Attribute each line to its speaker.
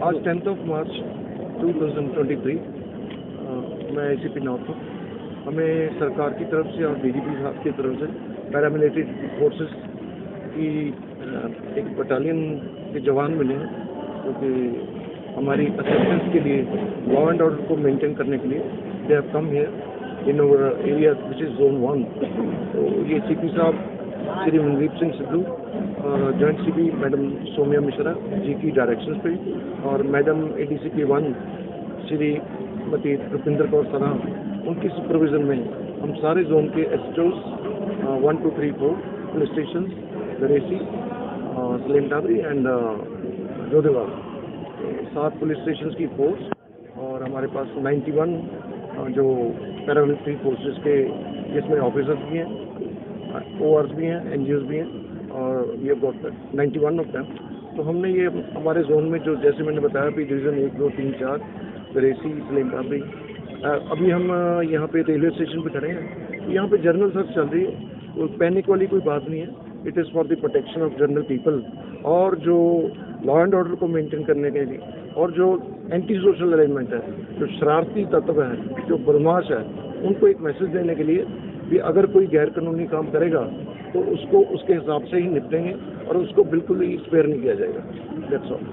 Speaker 1: आज 10th of March 2023 मैं ACP north हूँ। हमें सरकार की तरफ से और DGP साहब की तरफ से पैरामिलिट्री फोर्सेस की एक बटालियन के जवान मिले हैं, क्योंकि हमारी असिस्टेंस के लिए, लॉ एंड ऑर्डर को मेंटेन करने के लिए they have come here in our area which is zone 1। तो ये CP साहब Shri Mandeep Singh Sidhu, joint CP madam Saumya Mishra ji की डायरेक्शंस पे और मैडम ADCP 1 श्रीमती रुपिंदर कौर सना, उनकी सुपरविजन में हम सारे जोन के SHOs 1, 2, 3, 4 police station Daresi, Salem Tabri and Jodhewal, 7 police station की फोर्स और हमारे पास 91 जो पैरामिलिट्री फोर्सेस के, जिसमें ऑफिसर्स भी हैं, ORs भी हैं, NGOs भी हैं और we have got 91 of them. तो हमने ये हमारे जोन में जो, जैसे मैंने बताया, कि डिवीज़न 1, 2, 3, 4 दरेसी, सलेम टाबरी, अभी हम यहाँ पे रेलवे स्टेशन पे खड़े हैं। यहाँ पे जनरल सर्च चल रही है, तो पैनिक वाली कोई बात नहीं है। It is for the protection of general people, और जो लॉ एंड ऑर्डर को मेंटेन करने के लिए, और जो एंटी सोशल अरेंजमेंट है, जो शरारती तत्व है, जो बदमाश है, उनको एक मैसेज देने के लिए कि अगर कोई गैर कानूनी काम करेगा तो उसको उसके हिसाब से ही निपटेंगे और उसको बिल्कुल ही स्पेयर नहीं किया जाएगा। That's all.